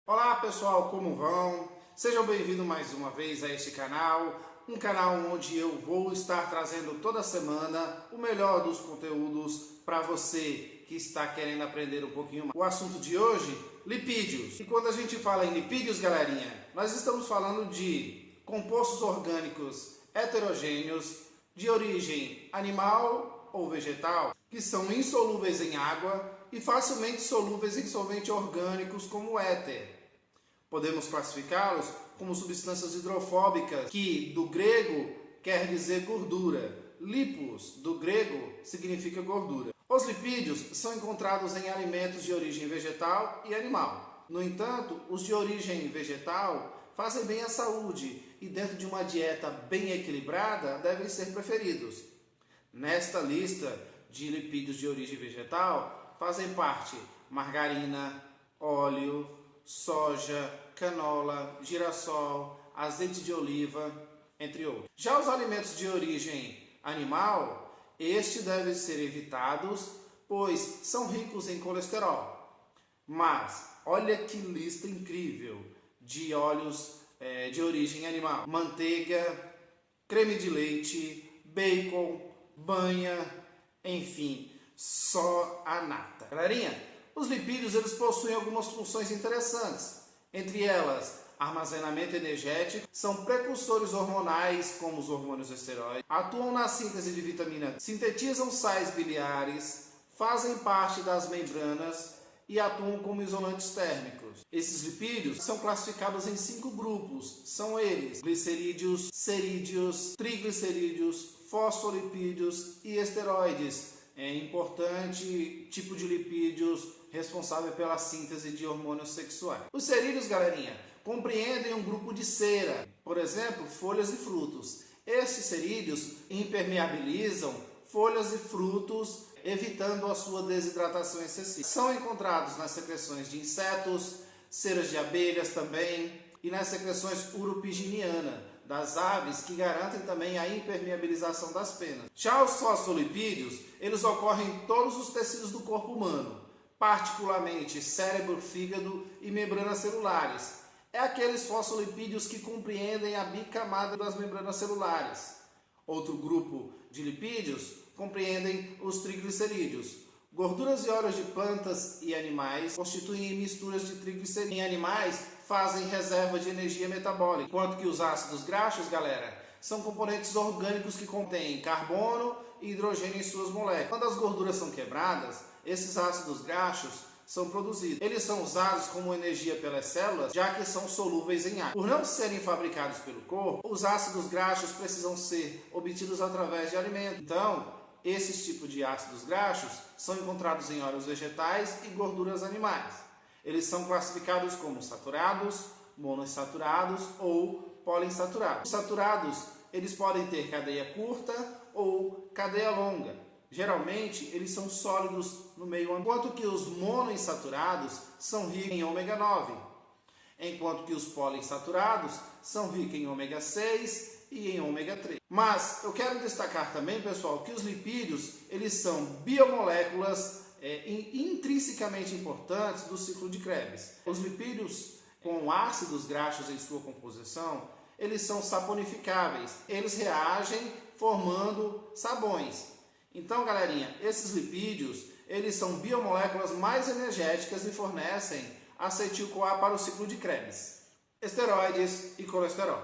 Olá pessoal, como vão? Sejam bem-vindos mais uma vez a este canal, um canal onde eu vou estar trazendo toda semana o melhor dos conteúdos para você que está querendo aprender um pouquinho mais. O assunto de hoje, lipídios. E quando a gente fala em lipídios, galerinha, nós estamos falando de compostos orgânicos heterogêneos de origem animal ou vegetal, que são insolúveis em água e facilmente solúveis em solventes orgânicos como o éter. Podemos classificá-los como substâncias hidrofóbicas, que do grego quer dizer gordura. Lipos, do grego, significa gordura. Os lipídios são encontrados em alimentos de origem vegetal e animal. No entanto, os de origem vegetal fazem bem à saúde e dentro de uma dieta bem equilibrada devem ser preferidos. Nesta lista de lipídios de origem vegetal fazem parte margarina, óleo, soja, canola, girassol, azeite de oliva, entre outros. Já os alimentos de origem animal, estes devem ser evitados, pois são ricos em colesterol. Mas, olha que lista incrível de óleos de origem animal. Manteiga, creme de leite, bacon, banha, enfim, só a nata. Galerinha, os lipídios eles possuem algumas funções interessantes. Entre elas, armazenamento energético, são precursores hormonais como os hormônios esteroides, atuam na síntese de vitamina D, sintetizam sais biliares, fazem parte das membranas e atuam como isolantes térmicos. Esses lipídios são classificados em 5 grupos. São eles: glicerídeos, cerídeos, triglicerídeos, fosfolipídios e esteroides. É importante tipo de lipídios responsável pela síntese de hormônios sexuais. Os cerídeos, galerinha, compreendem um grupo de cera, por exemplo, folhas e frutos. Esses cerídeos impermeabilizam folhas e frutos, evitando a sua desidratação excessiva. São encontrados nas secreções de insetos, ceras de abelhas também, e nas secreções urupiginiana das aves, que garantem também a impermeabilização das penas. Já os fosfolipídios, eles ocorrem em todos os tecidos do corpo humano, particularmente cérebro, fígado e membranas celulares. É aqueles fosfolipídios que compreendem a bicamada das membranas celulares. Outro grupo de lipídios compreendem os triglicerídeos. Gorduras e óleos de plantas e animais constituem misturas de triglicerídeos. Em animais, fazem reserva de energia metabólica, enquanto que os ácidos graxos, galera, são componentes orgânicos que contêm carbono e hidrogênio em suas moléculas. Quando as gorduras são quebradas, esses ácidos graxos são produzidos. Eles são usados como energia pelas células, já que são solúveis em água. Por não serem fabricados pelo corpo, os ácidos graxos precisam ser obtidos através de alimentos. Então, esses tipos de ácidos graxos são encontrados em óleos vegetais e gorduras animais. Eles são classificados como saturados, monoinsaturados ou poliinsaturados. Os saturados, eles podem ter cadeia curta ou cadeia longa. Geralmente, eles são sólidos no meio ambiente, enquanto que os monoinsaturados são ricos em ômega 9, enquanto que os poliinsaturados são ricos em ômega 6 e em ômega 3. Mas eu quero destacar também, pessoal, que os lipídios, eles são biomoléculas intrinsecamente importantes do ciclo de Krebs. Os lipídios com ácidos graxos em sua composição, eles são saponificáveis. Eles reagem formando sabões. Então, galerinha, esses lipídios, eles são biomoléculas mais energéticas e fornecem acetil-CoA para o ciclo de Krebs. Esteroides e colesterol.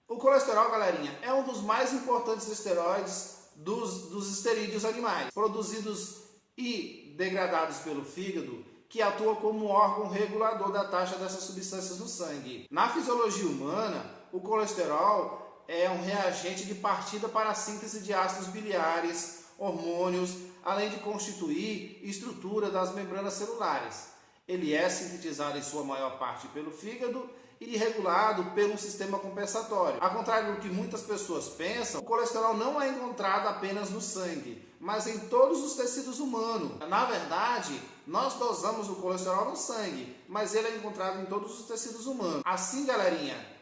O colesterol, galerinha, é um dos mais importantes esteroides dos esterídeos animais, produzidos e degradados pelo fígado, que atua como um órgão regulador da taxa dessas substâncias no sangue. Na fisiologia humana, o colesterol é um reagente de partida para a síntese de ácidos biliares, hormônios, além de constituir estrutura das membranas celulares. Ele é sintetizado em sua maior parte pelo fígado e regulado pelo sistema compensatório. Ao contrário do que muitas pessoas pensam, o colesterol não é encontrado apenas no sangue, mas em todos os tecidos humanos. Na verdade, nós dosamos o colesterol no sangue, mas ele é encontrado em todos os tecidos humanos. Assim, galerinha,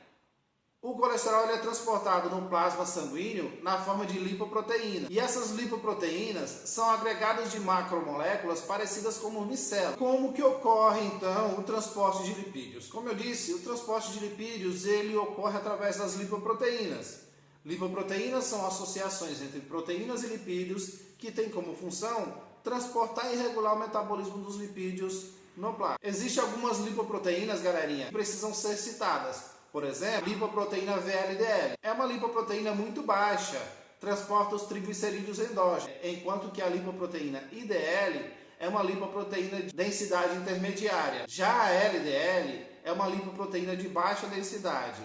O colesterol ele é transportado no plasma sanguíneo na forma de lipoproteína. E essas lipoproteínas são agregados de macromoléculas parecidas com uma micela. Como que ocorre então o transporte de lipídios? Como eu disse, o transporte de lipídios ele ocorre através das lipoproteínas. Lipoproteínas são associações entre proteínas e lipídios que têm como função transportar e regular o metabolismo dos lipídios no plasma. Existem algumas lipoproteínas, galerinha, que precisam ser citadas. Por exemplo, lipoproteína VLDL. É uma lipoproteína muito baixa, transporta os triglicerídeos endógenos, enquanto que a lipoproteína IDL é uma lipoproteína de densidade intermediária. Já a LDL é uma lipoproteína de baixa densidade.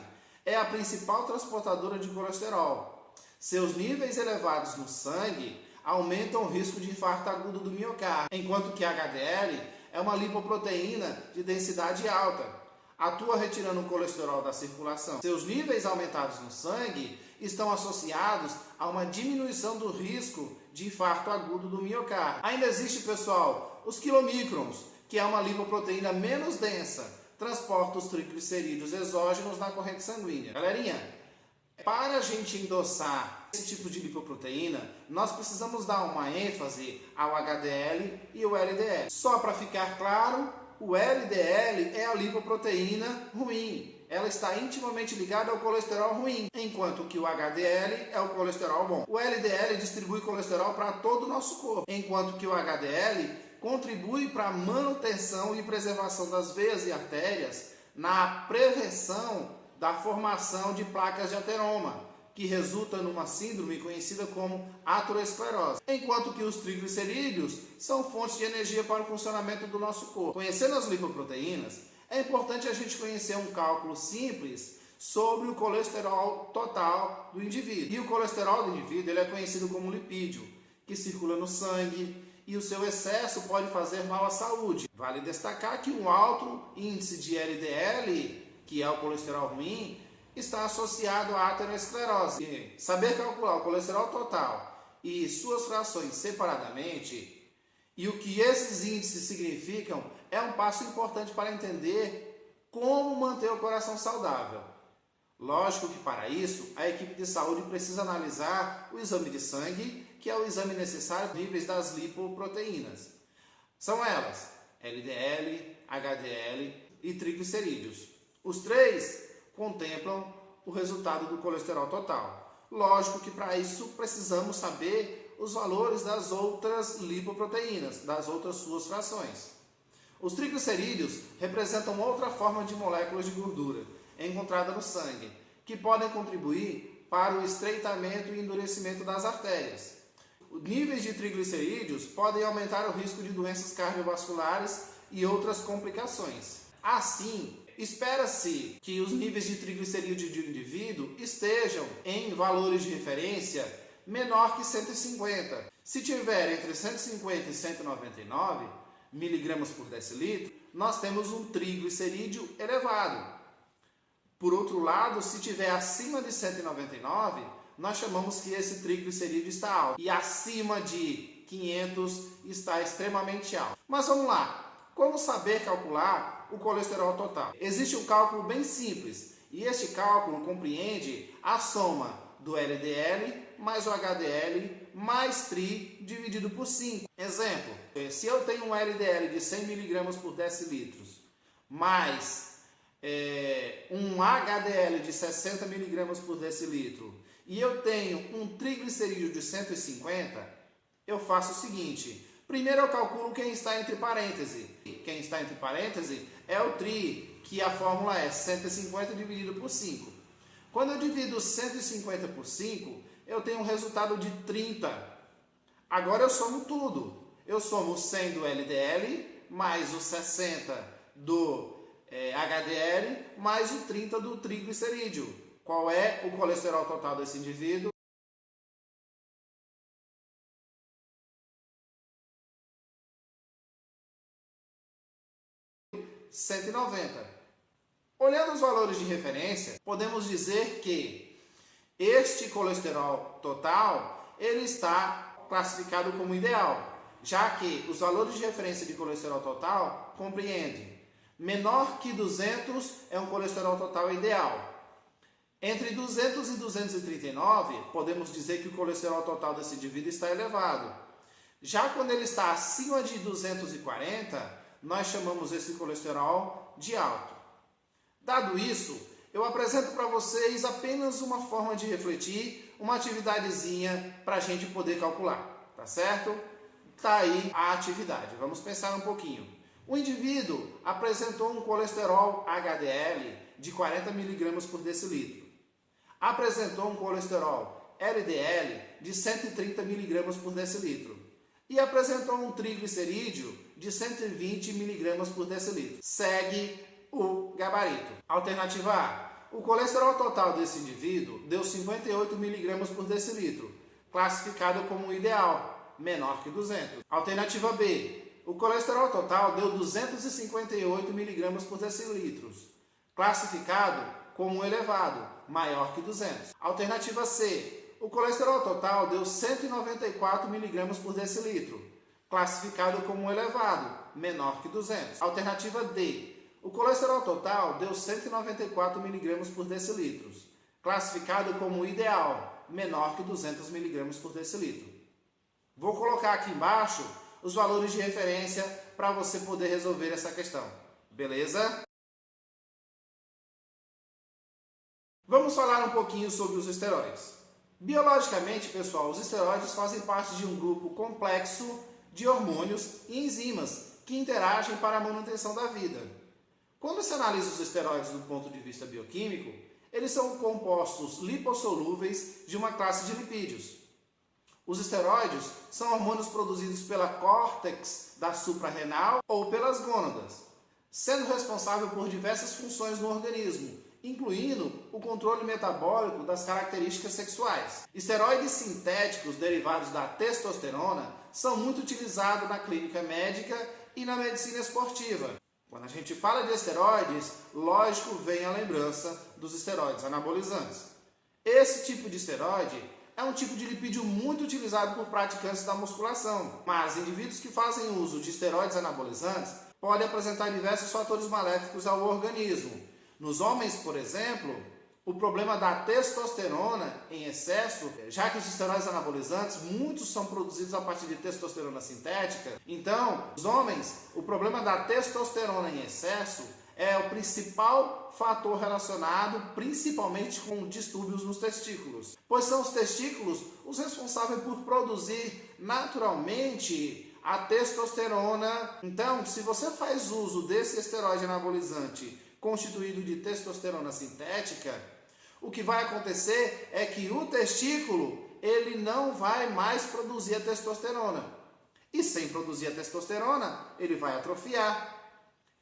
É a principal transportadora de colesterol. Seus níveis elevados no sangue aumentam o risco de infarto agudo do miocárdio, enquanto que a HDL é uma lipoproteína de densidade alta. Atua retirando o colesterol da circulação. Seus níveis aumentados no sangue estão associados a uma diminuição do risco de infarto agudo do miocárdio. Ainda existe, pessoal, os quilomicrons, que é uma lipoproteína menos densa, transporta os triglicerídeos exógenos na corrente sanguínea. Galerinha, para a gente endossar esse tipo de lipoproteína, nós precisamos dar uma ênfase ao HDL e ao LDL. Só para ficar claro, o LDL é a lipoproteína ruim. Ela está intimamente ligada ao colesterol ruim, enquanto que o HDL é o colesterol bom. O LDL distribui colesterol para todo o nosso corpo, enquanto que o HDL contribui para a manutenção e preservação das veias e artérias na prevenção da formação de placas de ateroma, que resulta numa síndrome conhecida como aterosclerose, enquanto que os triglicerídeos são fontes de energia para o funcionamento do nosso corpo. Conhecendo as lipoproteínas, é importante a gente conhecer um cálculo simples sobre o colesterol total do indivíduo. E o colesterol do indivíduo ele é conhecido como lipídio, que circula no sangue, e o seu excesso pode fazer mal à saúde. Vale destacar que um alto índice de LDL, que é o colesterol ruim, está associado à aterosclerose. E saber calcular o colesterol total e suas frações separadamente e o que esses índices significam é um passo importante para entender como manter o coração saudável. Lógico que para isso a equipe de saúde precisa analisar o exame de sangue, que é o exame necessário para os níveis das lipoproteínas. São elas LDL, HDL e triglicerídeos. Os três contemplam o resultado do colesterol total. Lógico que para isso precisamos saber os valores das outras lipoproteínas, das outras suas frações. Os triglicerídeos representam outra forma de moléculas de gordura encontrada no sangue, que podem contribuir para o estreitamento e endurecimento das artérias. Os níveis de triglicerídeos podem aumentar o risco de doenças cardiovasculares e outras complicações. Assim, espera-se que os níveis de triglicerídeos de um indivíduo estejam em valores de referência menor que 150. Se tiver entre 150 e 199 miligramas por decilitro, nós temos um triglicerídeo elevado. Por outro lado, se tiver acima de 199, nós chamamos que esse triglicerídeo está alto. E acima de 500 está extremamente alto. Mas vamos lá. Como saber calcular o colesterol total? Existe um cálculo bem simples. E este cálculo compreende a soma do LDL mais o HDL mais tri dividido por 5. Exemplo, se eu tenho um LDL de 100 mg por decilitro mais um HDL de 60 mg por decilitro e eu tenho um triglicerídeo de 150, eu faço o seguinte. Primeiro eu calculo quem está entre parênteses. Quem está entre parênteses é o tri, que a fórmula é 150 dividido por 5. Quando eu divido 150 por 5, eu tenho um resultado de 30. Agora eu somo tudo. Eu somo o 100 do LDL, mais o 60 do HDL, mais o 30 do triglicerídeo. Qual é o colesterol total desse indivíduo? 190. Olhando os valores de referência, podemos dizer que este colesterol total ele está classificado como ideal, já que os valores de referência de colesterol total compreendem menor que 200 é um colesterol total ideal, Entre 200 e 239, podemos dizer que o colesterol total desse indivíduo está elevado. Já quando ele está acima de 240, nós chamamos esse colesterol de alto. Dado isso, eu apresento para vocês apenas uma forma de refletir, uma atividadezinha para a gente poder calcular, tá certo? Tá aí a atividade, vamos pensar um pouquinho. O indivíduo apresentou um colesterol HDL de 40 mg por decilitro. Apresentou um colesterol LDL de 130 mg por decilitro. E apresentou um triglicerídeo de 120 mg por decilitro. Segue o gabarito. Alternativa A. O colesterol total desse indivíduo deu 58 mg por decilitro, classificado como ideal, menor que 200. Alternativa B. O colesterol total deu 258 mg por decilitro, classificado como elevado, maior que 200. Alternativa C. O colesterol total deu 194 mg por decilitro, classificado como elevado, menor que 200. Alternativa D. O colesterol total deu 194 mg por decilitro, classificado como ideal, menor que 200 mg por decilitro. Vou colocar aqui embaixo os valores de referência para você poder resolver essa questão, beleza? Vamos falar um pouquinho sobre os esteroides. Biologicamente, pessoal, os esteroides fazem parte de um grupo complexo de hormônios e enzimas que interagem para a manutenção da vida. Quando se analisa os esteroides do ponto de vista bioquímico, eles são compostos lipossolúveis de uma classe de lipídios. Os esteroides são hormônios produzidos pela córtex da suprarrenal ou pelas gônadas, sendo responsável por diversas funções no organismo, incluindo o controle metabólico das características sexuais. Esteroides sintéticos derivados da testosterona são muito utilizados na clínica médica e na medicina esportiva. Quando a gente fala de esteroides, lógico, vem a lembrança dos esteroides anabolizantes. Esse tipo de esteroide é um tipo de lipídio muito utilizado por praticantes da musculação, mas indivíduos que fazem uso de esteroides anabolizantes podem apresentar diversos fatores maléficos ao organismo. Nos homens, por exemplo, o problema da testosterona em excesso, já que os esteroides anabolizantes, muitos são produzidos a partir de testosterona sintética. Então, nos homens, o problema da testosterona em excesso é o principal fator relacionado principalmente com distúrbios nos testículos, pois são os testículos os responsáveis por produzir naturalmente a testosterona. Então, se você faz uso desse esteroide anabolizante constituído de testosterona sintética, o que vai acontecer é que o testículo ele não vai mais produzir a testosterona. E sem produzir a testosterona, ele vai atrofiar.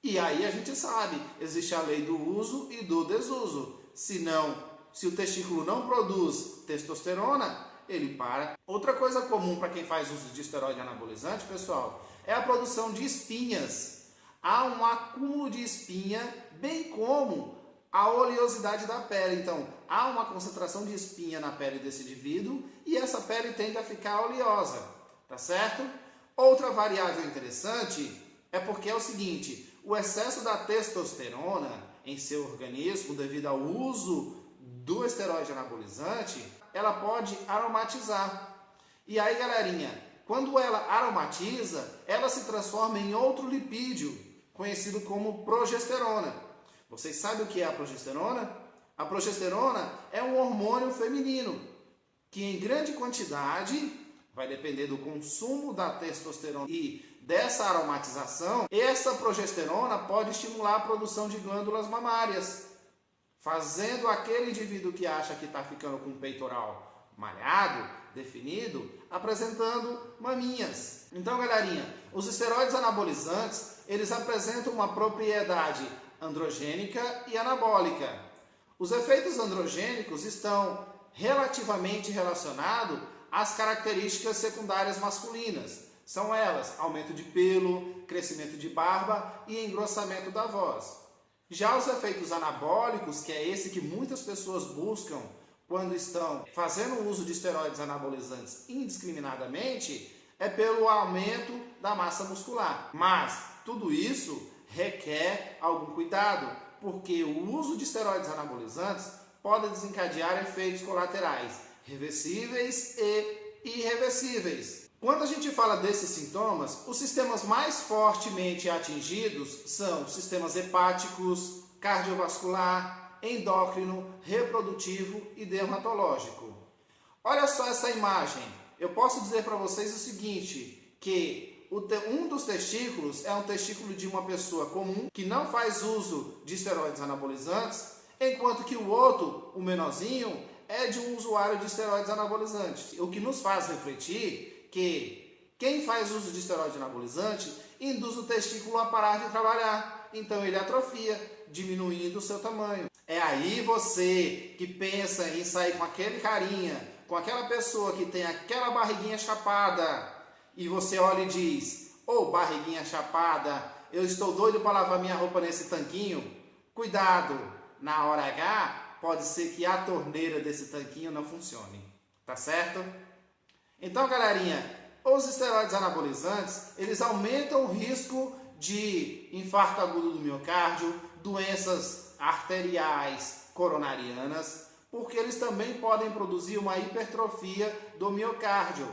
E aí a gente sabe, existe a lei do uso e do desuso. Se o testículo não produz testosterona, ele para. Outra coisa comum para quem faz uso de esteroide anabolizante, pessoal, é a produção de espinhas. Há um acúmulo de espinha, bem como a oleosidade da pele. Então, há uma concentração de espinha na pele desse indivíduo e essa pele tende a ficar oleosa, tá certo? Outra variável interessante é porque é o seguinte, o excesso da testosterona em seu organismo, devido ao uso do esteroide anabolizante, ela pode aromatizar. E aí, galerinha, quando ela aromatiza, ela se transforma em outro lipídio, conhecido como progesterona. Vocês sabem o que é a progesterona? A progesterona é um hormônio feminino que em grande quantidade, vai depender do consumo da testosterona e dessa aromatização, essa progesterona pode estimular a produção de glândulas mamárias, fazendo aquele indivíduo que acha que está ficando com o peitoral malhado, definido, apresentando maminhas. Então, galerinha, os esteroides anabolizantes, eles apresentam uma propriedade androgênica e anabólica. Os efeitos androgênicos estão relativamente relacionados às características secundárias masculinas. São elas, aumento de pelo, crescimento de barba e engrossamento da voz. Já os efeitos anabólicos, que é esse que muitas pessoas buscam quando estão fazendo uso de esteroides anabolizantes indiscriminadamente, é pelo aumento da massa muscular. Mas tudo isso requer algum cuidado, porque o uso de esteroides anabolizantes podem desencadear efeitos colaterais reversíveis e irreversíveis. Quando a gente fala desses sintomas, os sistemas mais fortemente atingidos são os sistemas hepáticos, cardiovascular, endócrino, reprodutivo e dermatológico. Olha só essa imagem. Eu posso dizer para vocês o seguinte, que um dos testículos é um testículo de uma pessoa comum que não faz uso de esteroides anabolizantes, enquanto que o outro, o menorzinho, é de um usuário de esteroides anabolizantes. O que nos faz refletir que quem faz uso de esteroide anabolizante induz o testículo a parar de trabalhar. Então ele atrofia, diminuindo o seu tamanho. É aí você que pensa em sair com aquele carinha, com aquela pessoa que tem aquela barriguinha chapada, e você olha e diz: ô barriguinha chapada, eu estou doido para lavar minha roupa nesse tanquinho. Cuidado, na hora H, pode ser que a torneira desse tanquinho não funcione, tá certo? Então, galerinha, os esteroides anabolizantes, eles aumentam o risco de infarto agudo do miocárdio, doenças arteriais coronarianas, porque eles também podem produzir uma hipertrofia do miocárdio.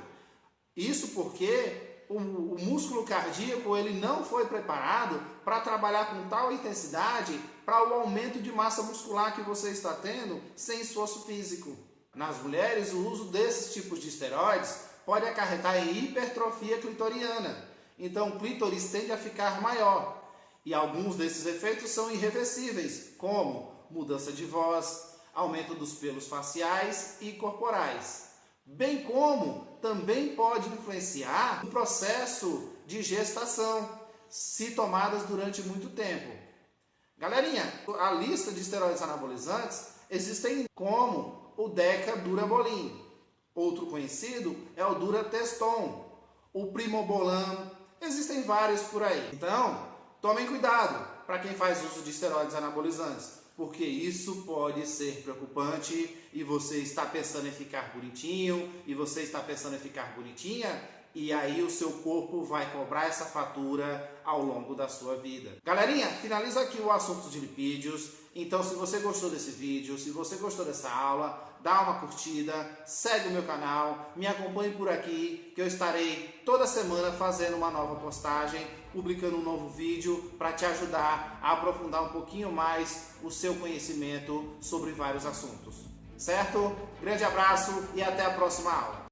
Isso porque o músculo cardíaco ele não foi preparado para trabalhar com tal intensidade para o aumento de massa muscular que você está tendo sem esforço físico. Nas mulheres, o uso desses tipos de esteroides pode acarretar em hipertrofia clitoriana. Então, o clítoris tende a ficar maior. E alguns desses efeitos são irreversíveis, como mudança de voz, aumento dos pelos faciais e corporais. Bem como também pode influenciar o processo de gestação, se tomadas durante muito tempo. Galerinha, a lista de esteroides anabolizantes existem como o Decadurabolin. Outro conhecido é o Durateston, o Primobolan, existem vários por aí. Então, tomem cuidado para quem faz uso de esteroides anabolizantes, porque isso pode ser preocupante e você está pensando em ficar bonitinho, e você está pensando em ficar bonitinha, e aí o seu corpo vai cobrar essa fatura ao longo da sua vida. Galerinha, finaliza aqui o assunto de lipídios. Então, se você gostou desse vídeo, se você gostou dessa aula, dá uma curtida, segue o meu canal, me acompanhe por aqui, que eu estarei toda semana fazendo uma nova postagem, publicando um novo vídeo para te ajudar a aprofundar um pouquinho mais o seu conhecimento sobre vários assuntos. Certo? Grande abraço e até a próxima aula.